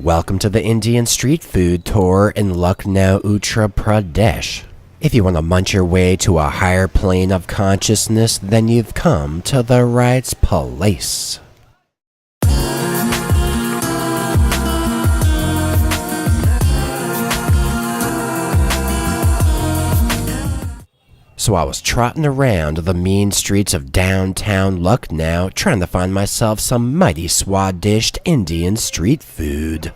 Welcome to the Indian street food tour in Lucknow, Uttar Pradesh. If you want to munch your way to a higher plane of consciousness, then you've come to the right place. So I was trotting around the mean streets of downtown Lucknow trying to find myself some mighty swadished Indian street food.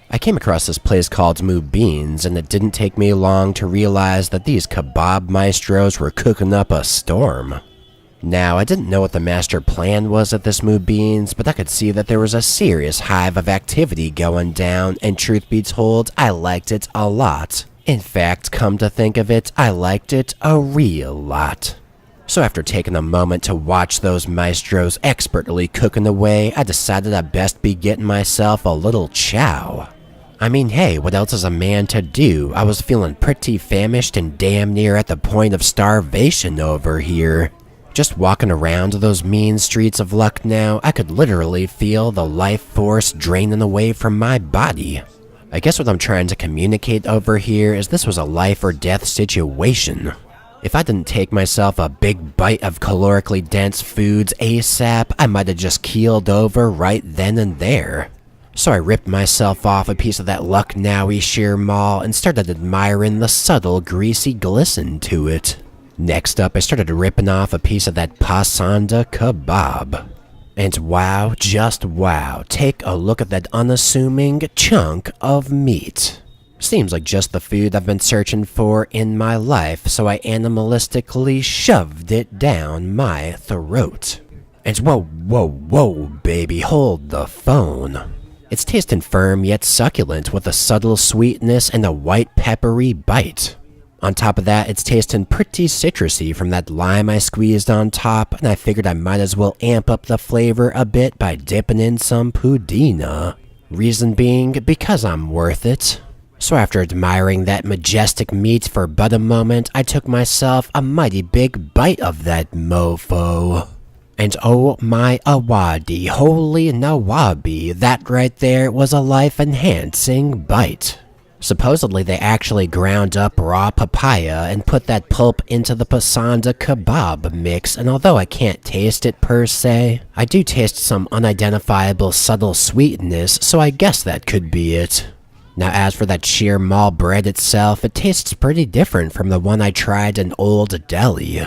I came across this place called Mubeen's, and it didn't take me long to realize that these kebab maestros were cooking up a storm. Now, I didn't know what the master plan was at this Mubeen's, but I could see that there was a serious hive of activity going down, and truth be told, I liked it a lot. In fact, come to think of it, I liked it a real lot. So after taking a moment to watch those maestros expertly cooking away, I decided I'd best be getting myself a little chow. I mean, hey, what else is a man to do? I was feeling pretty famished and damn near at the point of starvation over here. Just walking around those mean streets of Lucknow, I could literally feel the life force draining away from my body. I guess what I'm trying to communicate over here is this was a life or death situation. If I didn't take myself a big bite of calorically dense foods ASAP, I might have just keeled over right then and there. So I ripped myself off a piece of that Lucknowi Sheermal and started admiring the subtle greasy glisten to it. Next up, I started ripping off a piece of that Pasanda Kebab. And wow, just wow, take a look at that unassuming chunk of meat. Seems like just the food I've been searching for in my life, so I animalistically shoved it down my throat. And whoa, baby, hold the phone. It's tasting firm yet succulent with a subtle sweetness and a white peppery bite. On top of that, it's tasting pretty citrusy from that lime I squeezed on top, and I figured I might as well amp up the flavor a bit by dipping in some pudina. Reason being, because I'm worth it. So after admiring that majestic meat for but a moment, I took myself a mighty big bite of that mofo. And oh my awadi, holy nawabi, that right there was a life-enhancing bite. Supposedly they actually ground up raw papaya and put that pulp into the Pasanda Kebab mix, and although I can't taste it per se, I do taste some unidentifiable subtle sweetness, so I guess that could be it. Now as for that sheermal bread itself, it tastes pretty different from the one I tried in Old Delhi.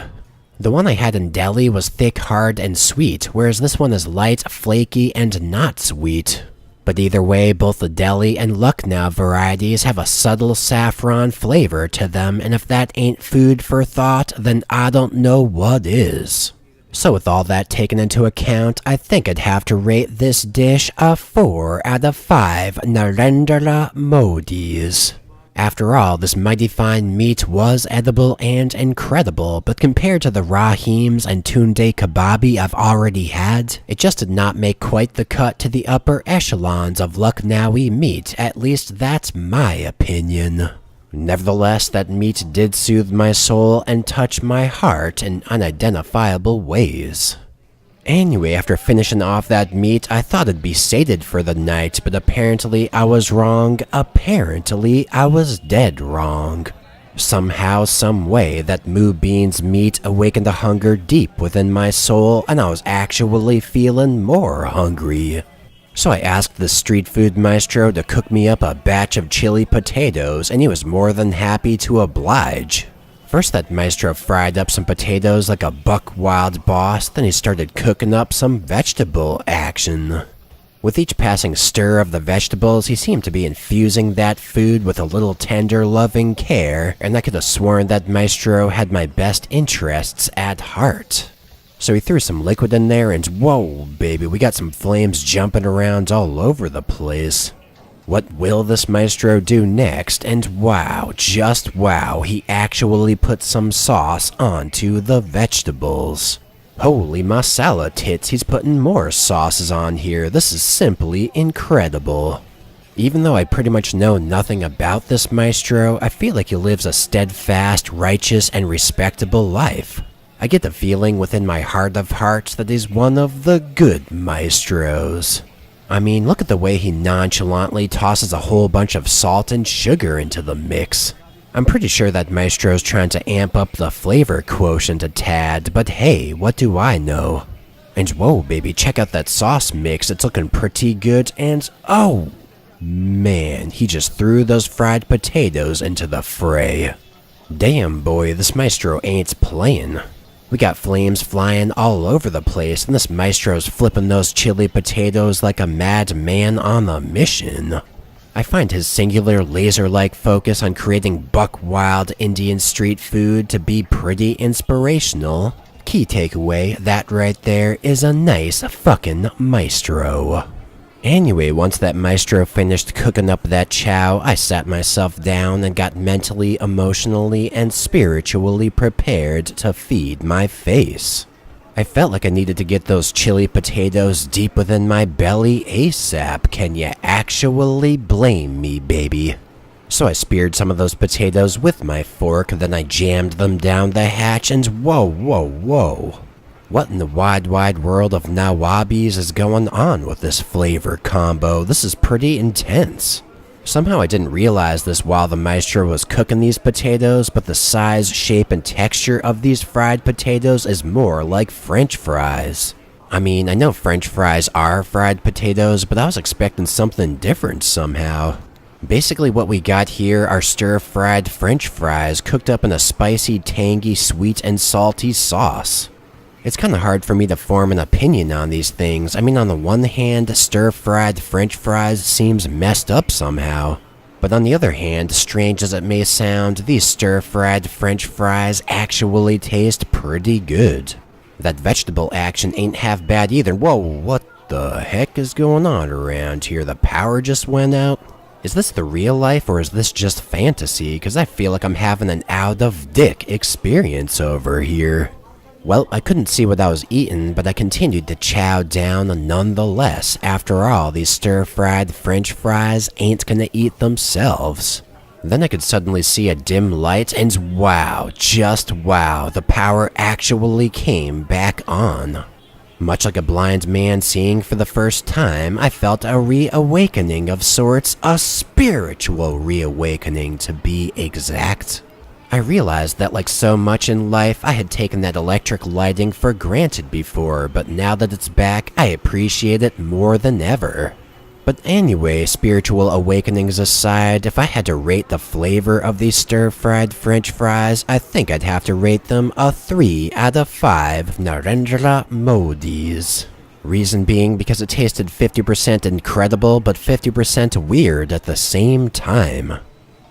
The one I had in Delhi was thick, hard, and sweet, whereas this one is light, flaky, and not sweet. But either way, both the Delhi and Lucknow varieties have a subtle saffron flavor to them, and if that ain't food for thought, then I don't know what is. So with all that taken into account, I think I'd have to rate this dish a 4 out of 5 Narendra Modis. After all, this mighty fine meat was edible and incredible, but compared to the Rahims and Tunde Kebabi I've already had, it just did not make quite the cut to the upper echelons of Lucknowi meat, at least that's my opinion. Nevertheless, that meat did soothe my soul and touch my heart in unidentifiable ways. Anyway, after finishing off that meat, I thought I'd be sated for the night, but apparently I was wrong. Apparently I was dead wrong. Somehow, someway, that Mubeen's meat awakened a hunger deep within my soul, and I was actually feeling more hungry. So I asked the street food maestro to cook me up a batch of chili potatoes, and he was more than happy to oblige. First, that maestro fried up some potatoes like a buck-wild boss, then he started cooking up some vegetable action. With each passing stir of the vegetables, he seemed to be infusing that food with a little tender, loving care, and I could have sworn that maestro had my best interests at heart. So he threw some liquid in there, and whoa, baby, we got some flames jumping around all over the place. What will this maestro do next? And wow, just wow, he actually put some sauce onto the vegetables. Holy masala tits, he's putting more sauces on here. This is simply incredible. Even though I pretty much know nothing about this maestro, I feel like he lives a steadfast, righteous, and respectable life. I get the feeling within my heart of hearts that he's one of the good maestros. I mean, look at the way he nonchalantly tosses a whole bunch of salt and sugar into the mix. I'm pretty sure that Maestro's trying to amp up the flavor quotient a tad, but hey, what do I know? And whoa, baby, check out that sauce mix. It's looking pretty good, and oh, man, he just threw those fried potatoes into the fray. Damn, boy, this Maestro ain't playing. We got flames flying all over the place, and this Maestro's flipping those chili potatoes like a madman on a mission. I find his singular laser-like focus on creating buck-wild Indian street food to be pretty inspirational. Key takeaway, that right there is a nice fucking Maestro. Anyway, once that Maestro finished cooking up that chow, I sat myself down and got mentally, emotionally, and spiritually prepared to feed my face. I felt like I needed to get those chili potatoes deep within my belly ASAP. Can you actually blame me, baby? So I speared some of those potatoes with my fork, then I jammed them down the hatch, and whoa. What in the wide world of Nawabis is going on with this flavor combo? This is pretty intense. Somehow I didn't realize this while the Maestro was cooking these potatoes, but the size, shape, and texture of these fried potatoes is more like French fries. I mean, I know French fries are fried potatoes, but I was expecting something different somehow. Basically what we got here are stir-fried French fries cooked up in a spicy, tangy, sweet, and salty sauce. It's kind of hard for me to form an opinion on these things. I mean, on the one hand, stir-fried French fries seems messed up somehow. But on the other hand, strange as it may sound, these stir-fried French fries actually taste pretty good. That vegetable action ain't half bad either. Whoa, what the heck is going on around here? The power just went out? Is this the real life or is this just fantasy? Because I feel like I'm having an out-of-dick experience over here. Well, I couldn't see what I was eating, but I continued to chow down nonetheless. After all, these stir-fried French fries ain't gonna eat themselves. Then I could suddenly see a dim light, and wow, just wow, the power actually came back on. Much like a blind man seeing for the first time, I felt a reawakening of sorts, a spiritual reawakening to be exact. I realized that like so much in life, I had taken that electric lighting for granted before, but now that it's back, I appreciate it more than ever. But anyway, spiritual awakenings aside, if I had to rate the flavor of these stir-fried French fries, I think I'd have to rate them a 3 out of 5 Narendra Modis. Reason being because it tasted 50% incredible, but 50% weird at the same time.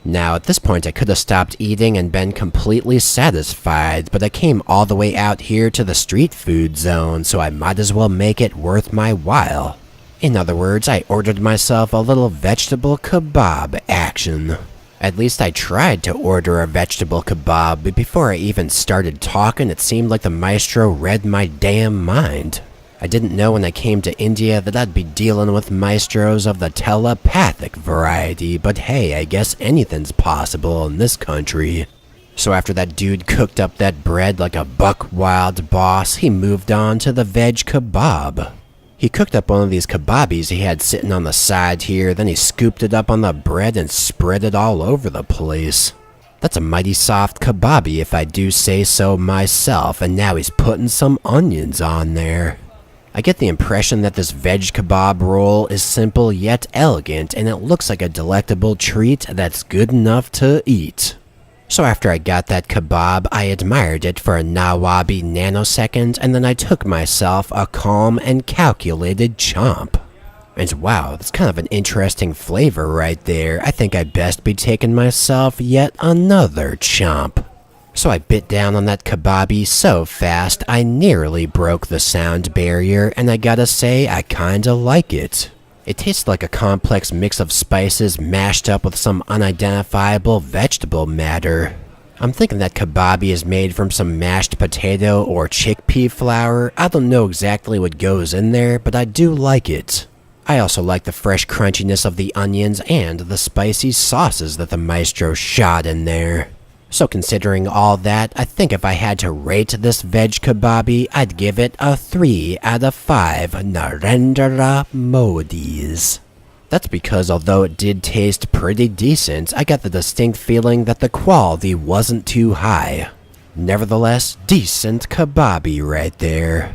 Now, at this point I could have stopped eating and been completely satisfied, but I came all the way out here to the street food zone, so I might as well make it worth my while. In other words, I ordered myself a little vegetable kebab action. At least I tried to order a vegetable kebab, but before I even started talking, it seemed like the Maestro read my damn mind. I didn't know when I came to India that I'd be dealing with Maestros of the telepathic variety, but hey, I guess anything's possible in this country. So after that dude cooked up that bread like a buck-wild boss, he moved on to the Veg Kebab. He cooked up one of these kebabis he had sitting on the side here, then he scooped it up on the bread and spread it all over the place. That's a mighty soft kebabi if I do say so myself, and now he's putting some onions on there. I get the impression that this veg kebab roll is simple yet elegant, and it looks like a delectable treat that's good enough to eat. So after I got that kebab, I admired it for a Nawabi nanosecond, and then I took myself a calm and calculated chomp. And wow, that's kind of an interesting flavor right there. I think I'd best be taking myself yet another chomp. So I bit down on that kebabi so fast, I nearly broke the sound barrier, and I gotta say, I kinda like it. It tastes like a complex mix of spices mashed up with some unidentifiable vegetable matter. I'm thinking that kebabi is made from some mashed potato or chickpea flour. I don't know exactly what goes in there, but I do like it. I also like the fresh crunchiness of the onions and the spicy sauces that the Maestro shot in there. So considering all that, I think if I had to rate this veg kebabi, I'd give it a 3 out of 5 Narendra Modis. That's because although it did taste pretty decent, I got the distinct feeling that the quality wasn't too high. Nevertheless, decent kebabi right there.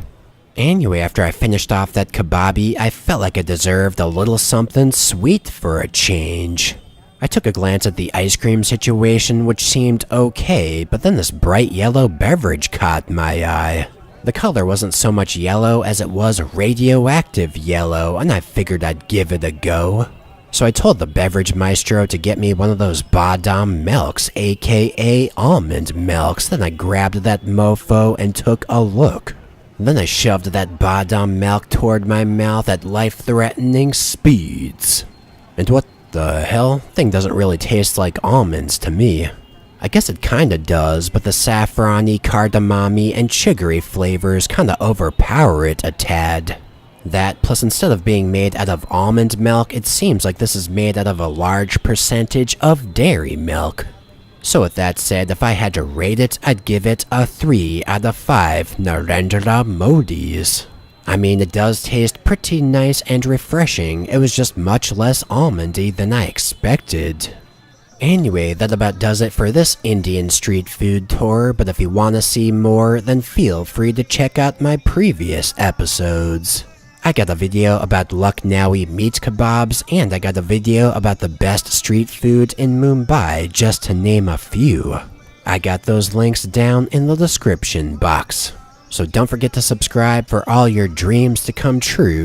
Anyway, after I finished off that kebabi, I felt like I deserved a little something sweet for a change. I took a glance at the ice cream situation, which seemed okay, but then this bright yellow beverage caught my eye. The color wasn't so much yellow as it was radioactive yellow, and I figured I'd give it a go. So I told the beverage maestro to get me one of those Badam Milks, aka almond milks, then I grabbed that mofo and took a look. Then I shoved that Badam Milk toward my mouth at life-threatening speeds. And what the hell? Thing doesn't really taste like almonds to me. I guess it kinda does, but the saffrony, cardamom-y, and sugary flavors kinda overpower it a tad. That, plus instead of being made out of almond milk, it seems like this is made out of a large percentage of dairy milk. So with that said, if I had to rate it, I'd give it a 3 out of 5 Narendra Modis. I mean, it does taste pretty nice and refreshing, it was just much less almondy than I expected. Anyway, that about does it for this Indian street food tour, but if you want to see more, then feel free to check out my previous episodes. I got a video about Lucknowi meat kebabs, and I got a video about the best street food in Mumbai, just to name a few. I got those links down in the description box. So don't forget to subscribe for all your dreams to come true.